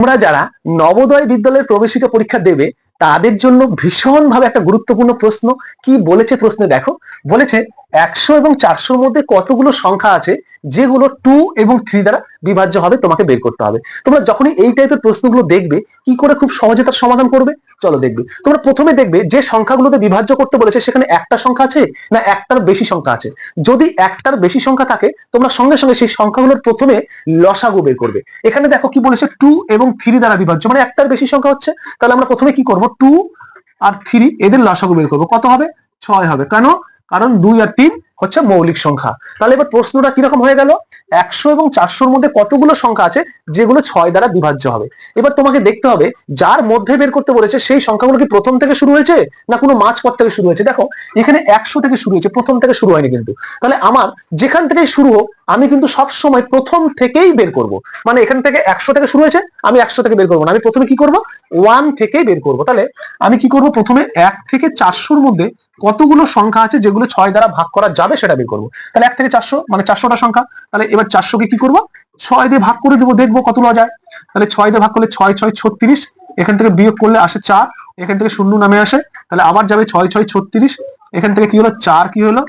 তোমরা যারা নবোদয় বিদ্যালয়ের প্রবেশিকা পরীক্ষা দেবে তাদের জন্য ভীষণভাবে একটা গুরুত্বপূর্ণ প্রশ্ন। কি বলেছে প্রশ্নে দেখো, বলেছে 100 এবং 400-র মধ্যে কতগুলো সংখ্যা আছে যেগুলো 2 এবং 3 দ্বারা বিভাজ্য হবে, তোমাকে বের করতে হবে। তোমরা যখনই এই টাইপের প্রশ্নগুলো দেখবে কি করে খুব সহজে তার সমাধান করবে, চলো দেখবে। তোমরা প্রথমে দেখবে যে সংখ্যাগুলোতে বিভাজ্য করতে বলেছে সেখানে একটা সংখ্যা আছে না একটার বেশি সংখ্যা আছে। যদি একটার বেশি সংখ্যা থাকে তোমরা সঙ্গে সঙ্গে সেই সংখ্যাগুলোর প্রথমে লসাগু বের করবে। এখানে দেখো কি বলেছে 2 এবং 3 দ্বারা বিভাজ্য, মানে একটার বেশি সংখ্যা হচ্ছে। তাহলে আমরা প্রথমে কি করব, 2 আর 3 এদের লসাগু বের করবো। কত হবে? 6 হবে। কেন? কারণ 2 আর 3 হচ্ছে মৌলিক সংখ্যা। তাহলে এবার প্রশ্নটা কিরকম হয়ে গেল, 100 এবং 400-র মধ্যে কতগুলো সংখ্যা আছে যেগুলো 6 দ্বারা বিভাজ্য হবে। এবার তোমাকে দেখতে হবে যার মধ্যে বের করতে বলেছে সেই সংখ্যাগুলো কি প্রথম থেকে শুরু হয়েছে না কোনো মাঝপথ থেকে শুরু হয়েছে। দেখো এখানে 100 থেকে শুরু হয়েছে, প্রথম থেকে শুরু হয়নি কিন্তু। তাহলে আমার যেখান থেকেই শুরু হোক আমি কিন্তু সব সময় প্রথম থেকেই বের করব। মানে এখান থেকে 100 থেকে শুরু হয়েছে, আমি 100 থেকে বের করবো না, আমি প্রথমে কি করব, 1 থেকে বের করব। তাহলে আমি কি করব, প্রথমে 1 থেকে 400-র মধ্যে কতগুলো সংখ্যা আছে যেগুলো 6 দ্বারা ভাগ করা যাবে সেটা বের করবো। তাহলে 1 থেকে 400 মানে 400টা সংখ্যা। তাহলে এবার 400-কে কি করবো, 6 দিয়ে ভাগ করে দেবো, দেখবো কতগুলো যায়। তাহলে 6 দিয়ে ভাগ করলে 6 6 36, এখান থেকে বিয়োগ করলে আসে 4, এখান থেকে শূন্য নামে আসে। তাহলে আবার যাবে 6 6 36, এখান থেকে কি হলো 4, কি হলো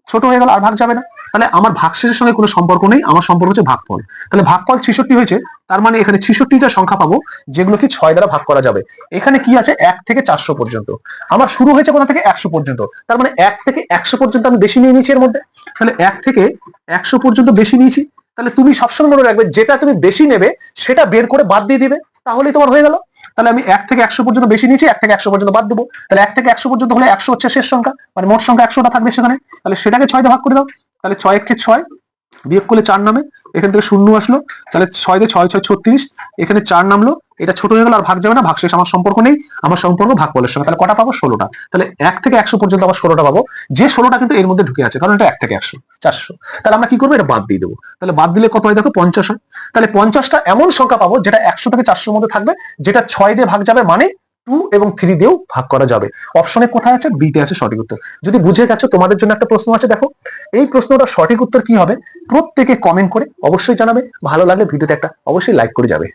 ছোট হয়ে গেল, আর ভাগ যাবে না। তাহলে আমার ভাগশেষের সঙ্গে কোনো সম্পর্ক নেই, আমার সম্পর্ক হচ্ছে ভাগফল। তাহলে ভাগফল 66 হয়েছে, তার মানে এখানে 66টা সংখ্যা পাবো যেগুলো কি 6 দ্বারা ভাগ করা যাবে। এখানে কি আছে, 1 থেকে 400 পর্যন্ত। আমার শুরু হয়েছে কোথা থেকে, 100 পর্যন্ত। তার মানে 1 থেকে 100 পর্যন্ত আমি বেশি নিয়ে নিয়েছি এর মধ্যে। তাহলে 1 থেকে 100 পর্যন্ত বেশি নিয়েছি। তাহলে তুমি সবসময় মনে রাখবে যেটা তুমি বেশি নেবে সেটা বের করে বাদ দিয়ে দিবে, তাহলেই তোমার হয়ে গেল। তাহলে আমি 1 থেকে 100 পর্যন্ত বেশি নিয়েছি, 1 থেকে 100 পর্যন্ত বাদ দেবো। তাহলে 1 থেকে 100 পর্যন্ত হলে 100 হচ্ছে শেষ সংখ্যা, মানে মোট সংখ্যা 100টা থাকবে সেখানে। তাহলে সেটাকে 6 দিয়ে ভাগ করে দাও। তাহলে 6 1 6, বিয়োগ করলে 4 নামে, এখান থেকে শূন্য আসলো। তাহলে 6 দিয়ে 6 6 36, এখানে 4 নামলো, এটা ছোট হয়ে গেল, আর ভাগ যাবে না, ভাগশেষ আমার সম্পর্ক নেই, আমার সম্পর্ক ভাগফলের সঙ্গে। তাহলে কটা পাবো, 16টা। তাহলে 1 থেকে 100 পর্যন্ত আবার 16টা পাবো, যে 16টা কিন্তু এর মধ্যে ঢুকে আছে, কারণ এটা 1 থেকে 100 400। তাহলে আমরা কি করবো, এটা বাদ দিয়ে দেবো। তাহলে বাদ দিলে কত হয় দেখো, 50 হয়। তাহলে 50টা এমন সংখ্যা পাবো যেটা 100 থেকে 400-র মধ্যে থাকবে, যেটা 6 দিয়ে ভাগ যাবে, মানে 2 এবং 3 দিয়েও ভাগ করা যাবে। অপশনে কোথায় আছে, বিতে আছে সঠিক উত্তর। যদি বুঝে গেছো, তোমাদের জন্য একটা প্রশ্ন আছে, দেখো এই প্রশ্নটা সঠিক উত্তর কি হবে প্রত্যেকে কমেন্ট করে অবশ্যই জানাবে। ভালো লাগলে ভিডিওতে একটা অবশ্যই লাইক করে যাবে।